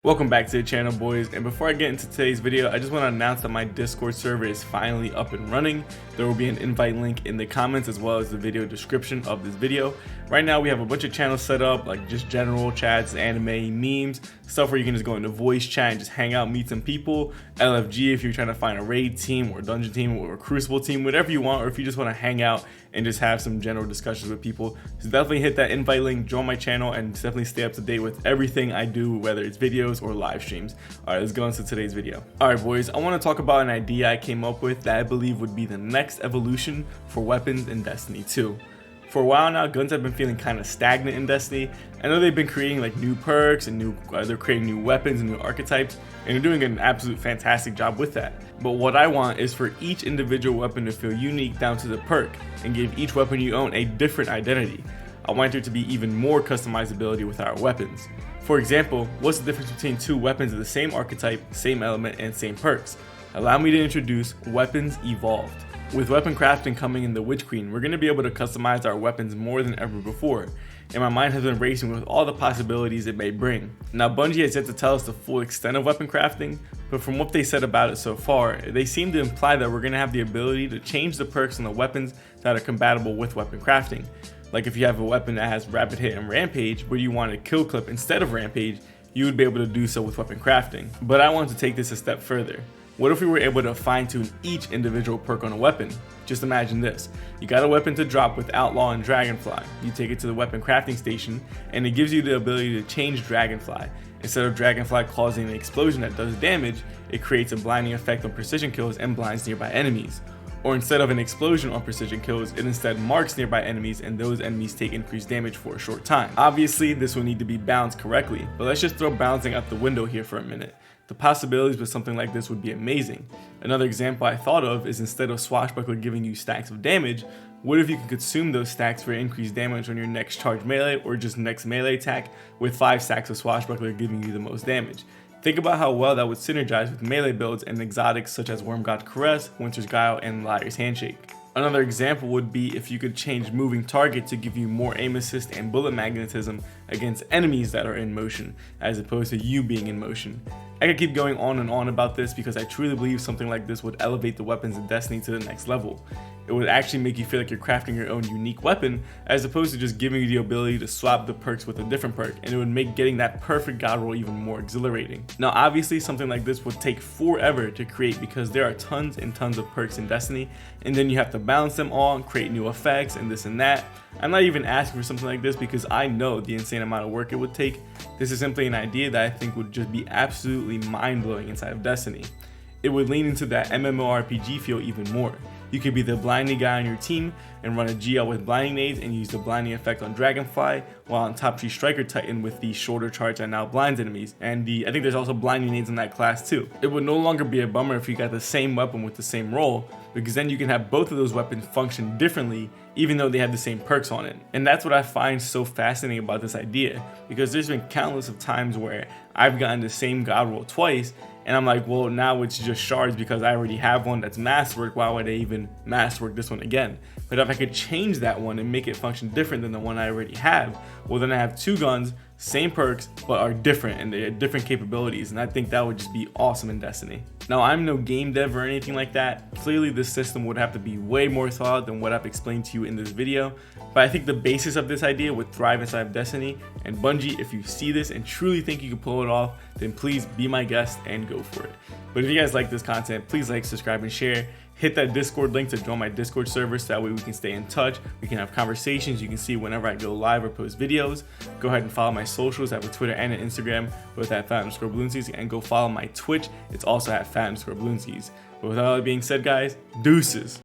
Welcome back to the channel, boys, and before I get into today's video, I just want to announce that my Discord server is finally up and running. There will be an invite link in the comments as well as the video description of this video. Right now we have a bunch of channels set up, like just general chats, anime, memes, stuff where you can just go into voice chat and just hang out, meet some people. LFG if you're trying to find a raid team or a dungeon team or a crucible team, whatever you want, or if you just want to hang out and just have some general discussions with people. So definitely hit that invite link, join my channel, and definitely stay up to date with everything I do, whether it's videos or live streams. All right, let's go into today's video. All right, boys, I want to talk about an idea I came up with that I believe would be the next evolution for weapons in Destiny 2. For a while now, guns have been feeling kind of stagnant in Destiny. I know they've been creating like new perks and they're creating new weapons and new archetypes, and they're doing an absolute fantastic job with that. But what I want is for each individual weapon to feel unique down to the perk and give each weapon you own a different identity. I want there to be even more customizability with our weapons. For example, what's the difference between two weapons of the same archetype, same element, and same perks? Allow me to introduce Weapons Evolved. With weapon crafting coming in the Witch Queen, we're going to be able to customize our weapons more than ever before, and my mind has been racing with all the possibilities it may bring. Now, Bungie has yet to tell us the full extent of weapon crafting, but from what they said about it so far, they seem to imply that we're going to have the ability to change the perks on the weapons that are compatible with weapon crafting. Like if you have a weapon that has rapid hit and rampage, but you want a kill clip instead of rampage, you would be able to do so with weapon crafting. But I want to take this a step further. What if we were able to fine-tune each individual perk on a weapon? Just imagine this. You got a weapon to drop with Outlaw and Dragonfly. You take it to the weapon crafting station, and it gives you the ability to change Dragonfly. Instead of Dragonfly causing an explosion that does damage, it creates a blinding effect on precision kills and blinds nearby enemies. Or instead of an explosion on precision kills, it instead marks nearby enemies and those enemies take increased damage for a short time. Obviously, this will need to be balanced correctly, but let's just throw balancing out the window here for a minute. The possibilities with something like this would be amazing. Another example I thought of is instead of Swashbuckler giving you stacks of damage, what if you could consume those stacks for increased damage on your next charge melee or just next melee attack, with 5 stacks of Swashbuckler giving you the most damage? Think about how well that would synergize with melee builds and exotics such as Wormgod Caress, Winter's Guile, and Liar's Handshake. Another example would be if you could change moving target to give you more aim assist and bullet magnetism against enemies that are in motion, as opposed to you being in motion. I could keep going on and on about this because I truly believe something like this would elevate the weapons in Destiny to the next level. It would actually make you feel like you're crafting your own unique weapon, as opposed to just giving you the ability to swap the perks with a different perk, and it would make getting that perfect god roll even more exhilarating. Now obviously something like this would take forever to create because there are tons and tons of perks in Destiny, and then you have to balance them all and create new effects and this and that. I'm not even asking for something like this because I know the insane amount of work it would take. This is simply an idea that I think would just be absolutely mind-blowing inside of Destiny. It would lean into that MMORPG feel even more. You could be the blinding guy on your team and run a GL with blinding nades and use the blinding effect on Dragonfly, while on Top Tree Striker Titan with the shorter charge that now blinds enemies, and I think there's also blinding nades in that class too. It would no longer be a bummer if you got the same weapon with the same role, because then you can have both of those weapons function differently even though they have the same perks on it. And that's what I find so fascinating about this idea, because there's been countless of times where I've gotten the same god roll twice, and I'm like, well, now it's just shards because I already have one that's masterwork. Why would I even masterwork this one again? But if I could change that one and make it function different than the one I already have, well, then I have 2 guns, same perks, but are different and they have different capabilities, and I think that would just be awesome in Destiny. Now, I'm no game dev or anything like that. Clearly, this system would have to be way more thought out than what I've explained to you in this video, but I think the basis of this idea would thrive inside of Destiny, and Bungie, if you see this and truly think you can pull it off, then please be my guest and go for it. But if you guys like this content, please like, subscribe, and share. Hit that Discord link to join my Discord server so that way we can stay in touch. We can have conversations. You can see whenever I go live or post videos. Go ahead and follow my socials. I have a Twitter and an Instagram, both at @fat_balloonsies, and go follow my Twitch. It's also at @fat_balloonsies. But with all that being said, guys, deuces.